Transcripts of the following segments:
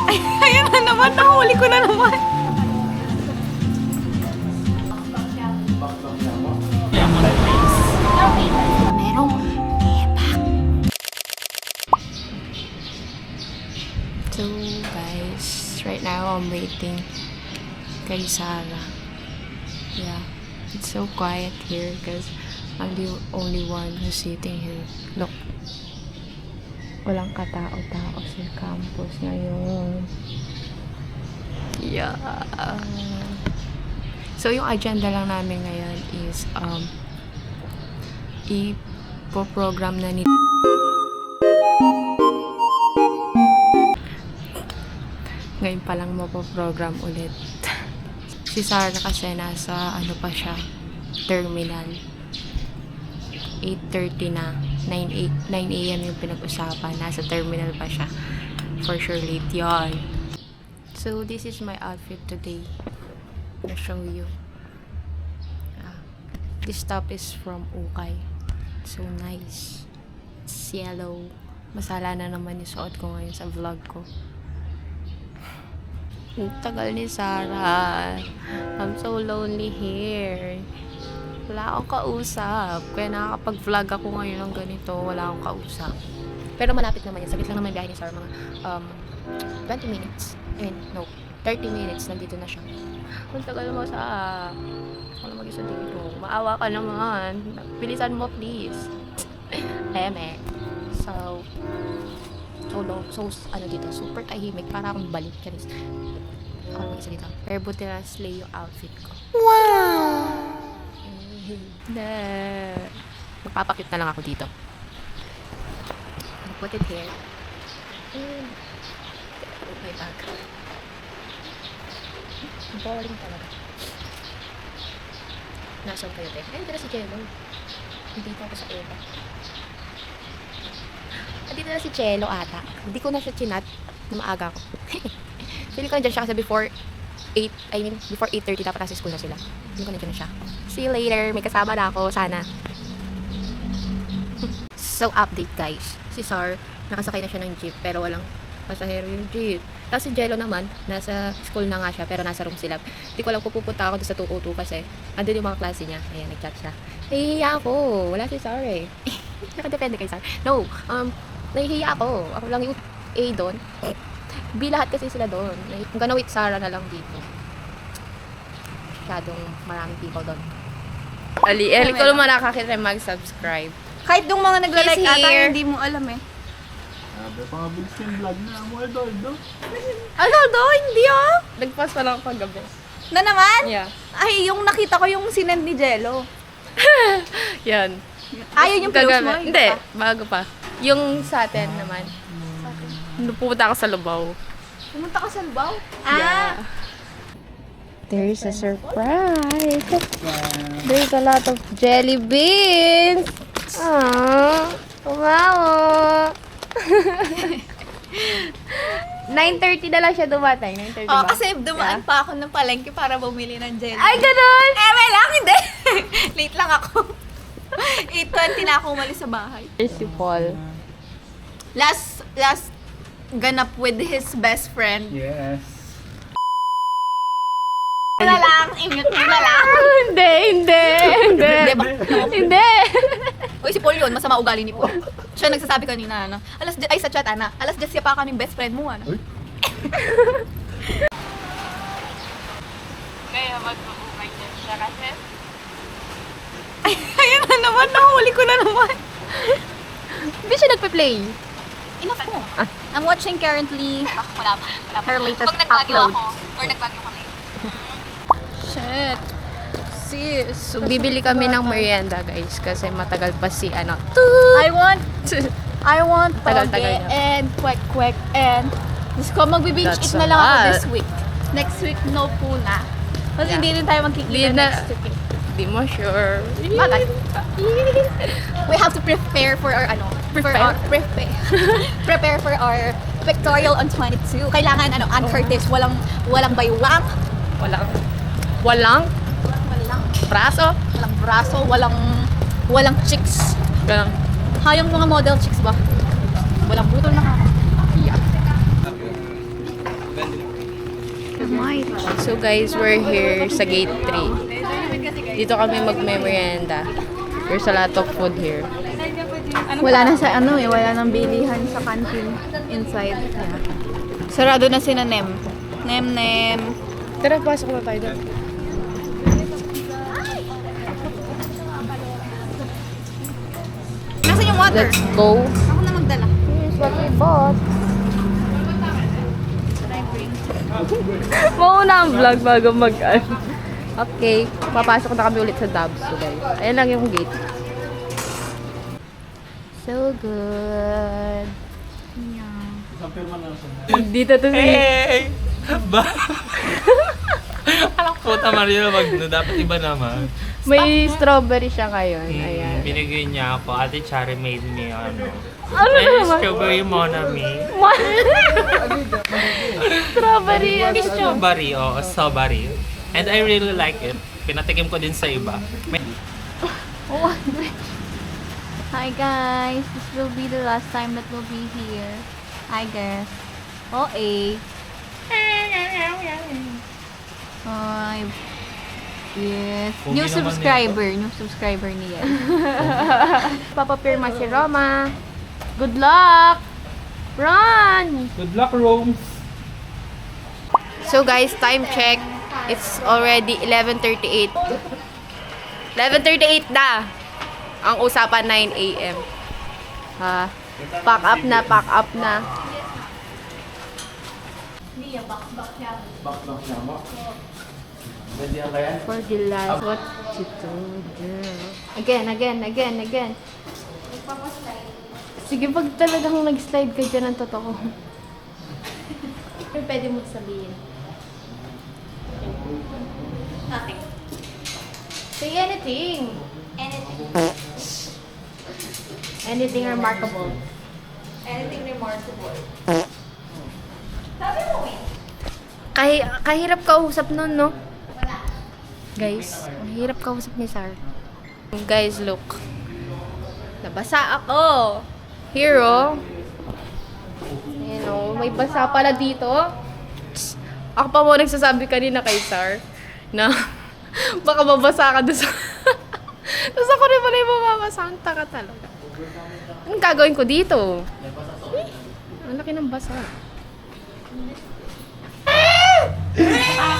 Ayan na naman, nahuli ko na naman. Merong epak. So guys, right now I'm waiting kay Sarah. Yeah, it's so quiet here because I'm the only one who's sitting here. Look, walang katao-tao sa campus ngayon. Yeah. So yung agenda lang namin ngayon is ipo-program na ni ngayon pa lang mapo-program ulit. Si Sarah kasi nasa ano pa siya, terminal. 8:30 na. 9 a.m. yung pinag-usapan. Nasa terminal pa siya. For sure late yun. So this is my outfit today. I'll show you. This top is from Ukay. So nice. It's yellow. Masala na naman yung suot ko ngayon sa vlog ko. Ang tagal ni Sarah. I'm so lonely here. Wala akong kausap. Kaya nakakapag-vlog ako ngayon ng ganito. Wala akong kausap. Pero malapit naman yan. Sabit lang naman biyahe ni Sarah. Mga 20 minutes. I mean, no. 30 minutes. Nandito na siya. Ang tagal mo sa... Ako na mag-isa dito. Maawa ka naman. Bilisan mo, please. Eme. So, ano dito, super tahimik. Para akong balik. Charis. Ako na mag-isa dito. Pero buti na slay yung outfit ko. Wow! Magpapakit na lang ako dito. I'll put it here. Oh my bag. Boring talaga. Nasaan kayo, te? Ay, dito na si Jello. Dito ako sa Eva. Dito na si Jello ata. Hindi ko na siya chinat na maaga ko. Pili ko na dyan siya kasi before 8:30 dapat nasa school na sila. Hindi ko na dyan siya. See you later. May kasama na ako. Sana. So, update guys. Si Sar, nakasakay na siya ng jeep pero walang pasahero yung jeep. Tapos si Jello naman, nasa school na nga siya pero nasa room sila. Hindi ko alam kung pupunta ako doon sa 202 kasi andun yung mga klase niya. Ayan, nag-chat siya. Nahihiya ako. Wala si Sar eh. Nakadepende kay Sar. No, nahihiya ako. Ako lang yung A doon. B lahat kasi sila doon. I'm gonna wait Sarah na lang dito. Masyadong maraming people doon. Ali, ko naman nakakita mag-subscribe. Kahit yung mga nagla-like He's ata, here. hindi mo alam eh. Sabi, pangabilis yung vlog na mo, Edoldo. Aldo, hindi ah. Nag-post pa lang ako gabi. Na naman? Yeah. Ay, yung nakita ko yung sinend ni Jello. Yan. Ayun yung post mo? Hindi, bago pa. Yung sa atin naman. Pupunta ako sa Lubao. Pumunta ka sa Lubao? Yeah. There is a surprise. There's a lot of jelly beans. Aww. Wow. 9:30 na lang siya dumatay. 9:30 Oh, ba? kasi dumaan pa ako ng palengke para bumili ng jelly. Ay, ganun! May lang, hindi. Late lang ako. 8:20 na ako umalis sa bahay. There's si Paul. Last ganap with his best friend. Yes. Na lang, imute mo na lang. Hindi. Hindi. Uy, si Paul yun, masama ugali ni Paul. Siya nagsasabi kanina, ano, sa chat, Ana, alas 10 pa kaming best friend mo, ano. Uy. Kaya mag-uukay niya siya kasi. Ayan na naman, nahuli ko na naman. Hindi siya nagpe-play. Enough ko. I'm watching currently her latest upload. Or nagbagyo kami. Shit. Sis. So, bibili kami ng merienda, guys, kasi matagal pa si, ano, I want Tagal-tagal toge niya. and kwek and Diyos ko, magbe-beach That's eat na lang ako a lot. this week. Next week, no po na. Kasi Yeah. hindi rin tayo magkikita Hindi na- next week. Di mo sure. Bagay. We have to prepare for our prepare for our pictorial on 22. Kailangan Ann Curtis, walang baywang, Walang walang braso. braso, walang chicks. Ganun. Yung mga model chicks ba? Walang butol na. Yeah. So guys, we're here sa gate 3. Dito kami mag-merienda. There's a lot of food here. Wala na sa wala nang bilihan sa canteen inside. Sarado na sina Nem. Nem. Tara, pasok na tayo doon. Nasaan yung water? Let's go. Ako na magdala. Here's what we bought. Mauna ang vlog bago Okay, papasok na kami ulit sa Dabs. So guys, ayan lang yung gate. So good. Dito to si... Hey! Ba? Alam ko, Mario, dapat iba naman. May strawberry siya ngayon. Ayan. Binigay niya ako. Ate Chari made me Ano May naman? strawberry monami. Strawberry. Strawberry, strawberry. And I really like it. Pinatikim ko din sa iba. Oh, Hi guys, this will be the last time that we'll be here. I guess. Hi. Yes. Pogi New naman subscriber niya. Papapirma si Roma. Good luck! Run! Good luck, Rome! So guys, time check. It's already 11:38. 11:38 na! Ang usapan 9 a.m. Pack up na. For the last, what you do. Again. Sige, pag talagang nag-slide ka dyan ng totoo. Pero pwede mo sabihin. Nothing. Say anything. Anything remarkable. Anything remarkable. Sabi mo Kahirap kausap nun, no? Guys, ang hirap kausap ni Sar. Guys, look. Nabasa ako. Hero. Ayan o, may basa pala dito. Ako pa mo nagsasabi kanina kay Sar na baka mabasa ka doon sa... Tapos ako rin pala yung mababasa. Ang taka talaga. Anong gagawin ko dito? Ang laki ng basa.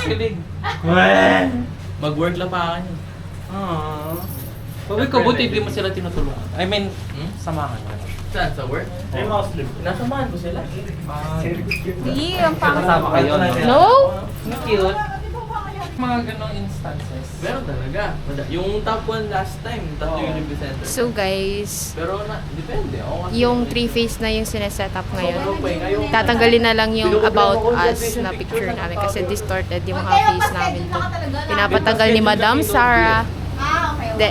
Kilig! Mag-work lang pa kayo. Pagod ka, buti hindi mo sila tinutulungan. I mean, samahan ka. Saan? Sa work? Ay, Muslim. Nasamahan ko sila. Hindi, ang pangit. Kasama kayo, No? Cute. Mga ganong instances. Meron talaga. Yung top 1 last time, tatlo yung representer. So guys, Pero depende. yung 3-phase na yung sineset up ngayon. Tatanggalin na lang yung about us na picture namin kasi distorted yung mga face namin to. Pinapatanggal ni Madam Sarah. Hindi,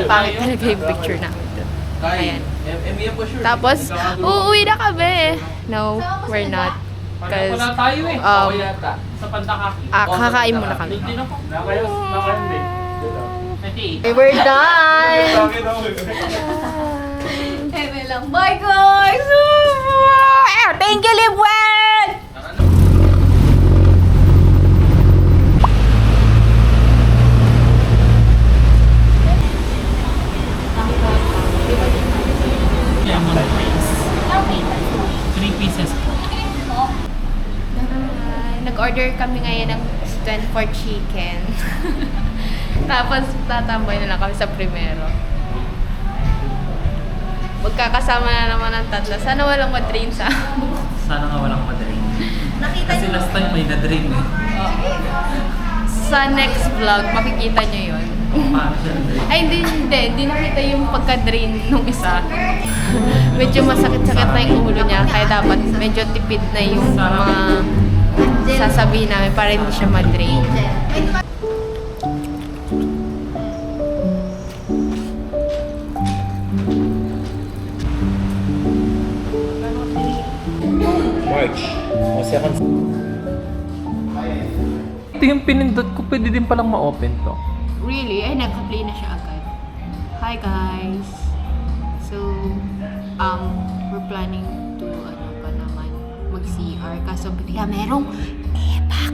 pangit talaga yung picture namin to. Ayan. Tapos, uuwi na kami. No, we're not. Because, tayo eh. Yata. Sa Pandakaki. kakain muna kami. Nakayos. We're done! Bye guys! Thank you, Libwen! Lemon drinks. 3 pieces. Nag-order kami ngayon ng stand for chicken. Tapos tatambay na lang kami sa primero. Magkakasama na naman ang tatlo. Sana walang ma-drain sa... Sana nga walang ma-drain. Kasi last time may na-drain eh. Sa next vlog, makikita nyo yun. Paano siya na-drain? Ay, hindi nakita yung pagka-drain nung isa. Medyo masakit-sakit na yung ulo niya, kaya dapat medyo tipid na yung mga sasabihin namin para hindi siya ma-drain. March. O second. Ito yung pinindot ko, pwede din palang ma-open to. Really? Ay, nagka-play na siya agad. Hi guys! So, we're planning to, ano, mag-CR. Kaso bigla merong epak.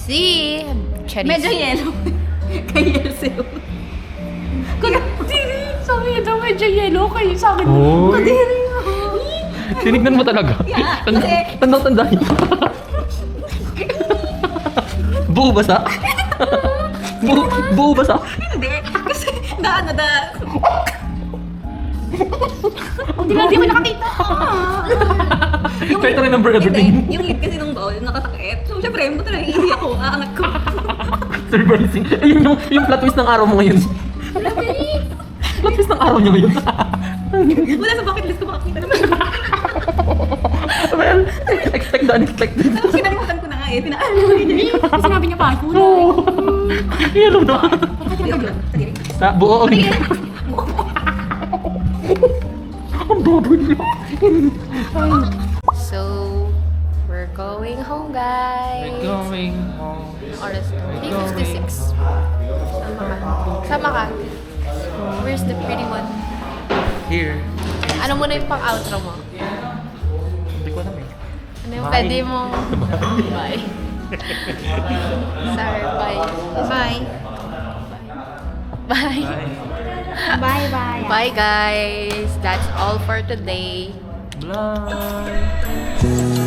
See? Cherries. Medyo yellow. Kay Yelsew. Sabi daw medyo yellow kayo sa akin. Oy! Tinignan mo talaga. Yeah, kasi- Tandang-tanda niyo. Buo basa? Buo basa? Hindi. Kasi Hindi mo nakakita. Try to remember everything. Hindi, yung lid kasi ng bowl, nakatakip. So, syempre, mo talaga iihi ako. Aangat ko. Surprising. Ayun yung plot twist ng araw mo ngayon. Plot twist ng araw niya ngayon. Wala sa bucket list ko makakita naman. Well, expect the unexpected. Tapos kinalimutan ko na nga eh. Pinaalam ko niya. Sinabi niya pa, kulay. Yellow na. Sa buo. Ang baboy niya. So, we're going home, guys. Going home. Oras to. 3:56. Sama ka. Where's the pretty one? Here. Ano muna yung pang-outro mo? Hindi ko alam eh. Ano yung Bye. pwede mo? Bye. Sorry, bye. Bye. Bye. Bye-bye. Bye, guys. That's all for today. Bye.